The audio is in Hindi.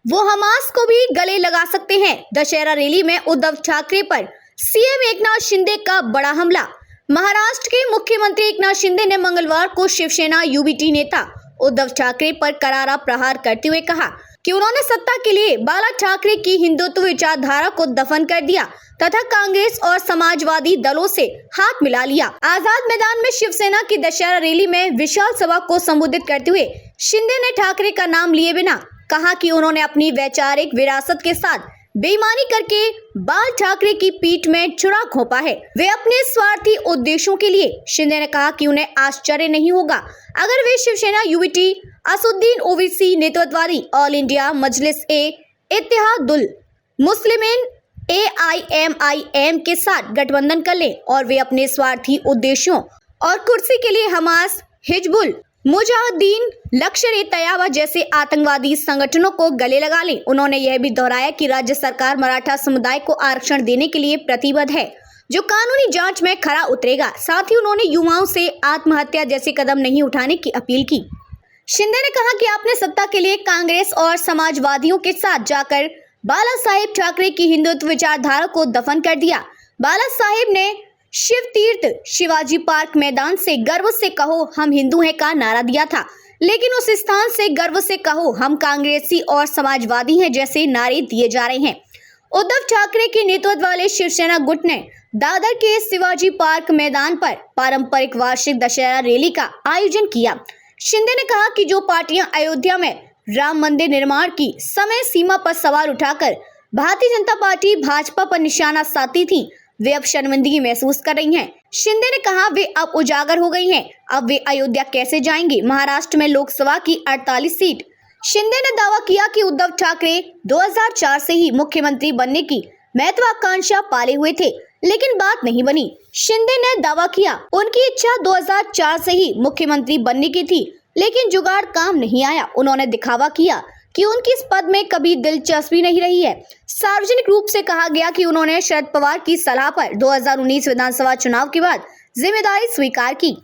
वो हमास को भी गले लगा सकते हैं। दशहरा रैली में उद्धव ठाकरे पर सीएम एकनाथ शिंदे का बड़ा हमला। महाराष्ट्र के मुख्यमंत्री एकनाथ शिंदे ने मंगलवार को शिवसेना यूबीटी नेता उद्धव ठाकरे पर करारा प्रहार करते हुए कहा कि उन्होंने सत्ता के लिए बाला ठाकरे की हिंदुत्व विचारधारा को दफन कर दिया तथा कांग्रेस और समाजवादी दलों से हाथ मिला लिया। आजाद मैदान में शिवसेना की दशहरा रैली में विशाल सभा को संबोधित करते हुए शिंदे ने ठाकरे का नाम लिए बिना कहा कि उन्होंने अपनी वैचारिक विरासत के साथ बेईमानी करके बाल ठाकरे की पीठ में छुरा घोंपा है। वे अपने स्वार्थी उद्देश्यों के लिए। शिंदे ने कहा कि उन्हें आश्चर्य नहीं होगा अगर वे शिवसेना यूबीटी असदुद्दीन ओवैसी नेतृत्वादी All India Majlis e Ittehadul Muslimeen AIMIM के साथ गठबंधन कर लें और वे अपने स्वार्थी उद्देश्यों और कुर्सी के लिए हमास, हिजबुल मुजाहिदीन, लश्कर-ए-तैयबा जैसे आतंकवादी संगठनों को गले लगा लें। उन्होंने यह भी दोहराया कि राज्य सरकार मराठा समुदाय को आरक्षण देने के लिए प्रतिबद्ध है, जो कानूनी जांच में खरा उतरेगा। साथ ही उन्होंने युवाओं से आत्महत्या जैसे कदम नहीं उठाने की अपील की। शिंदे ने कहा कि आपने सत्ता के लिए कांग्रेस और समाजवादियों के साथ जाकर बाला साहेब ठाकरे की हिंदुत्व विचारधारा को दफन कर दिया। बाला साहेब ने शिव तीर्थ शिवाजी पार्क मैदान से गर्व से कहो हम हिंदू हैं का नारा दिया था, लेकिन उस स्थान से गर्व से कहो हम कांग्रेसी और समाजवादी हैं जैसे नारे दिए जा रहे हैं। उद्धव ठाकरे के नेतृत्व वाले शिवसेना गुट ने दादर के शिवाजी पार्क मैदान पर पारंपरिक वार्षिक दशहरा रैली का आयोजन किया। शिंदे ने कहा कि जो पार्टियां अयोध्या में राम मंदिर निर्माण की समय सीमा पर सवाल उठाकर भारतीय जनता पार्टी भाजपा पर निशाना साधती थी, वे अब शर्मिंदगी महसूस कर रही हैं। शिंदे ने कहा वे अब उजागर हो गई हैं, अब वे अयोध्या कैसे जाएंगे। महाराष्ट्र में लोकसभा की 48 सीट। शिंदे ने दावा किया कि उद्धव ठाकरे 2004 से ही मुख्यमंत्री बनने की महत्वाकांक्षा पाले हुए थे, लेकिन बात नहीं बनी। शिंदे ने दावा किया उनकी इच्छा 2004 से ही मुख्यमंत्री बनने की थी, लेकिन जुगाड़ काम नहीं आया। उन्होंने दिखावा किया कि उनकी इस पद में कभी दिलचस्पी नहीं रही है। सार्वजनिक रूप से कहा गया कि उन्होंने शरद पवार की सलाह पर 2019 विधानसभा चुनाव के बाद जिम्मेदारी स्वीकार की।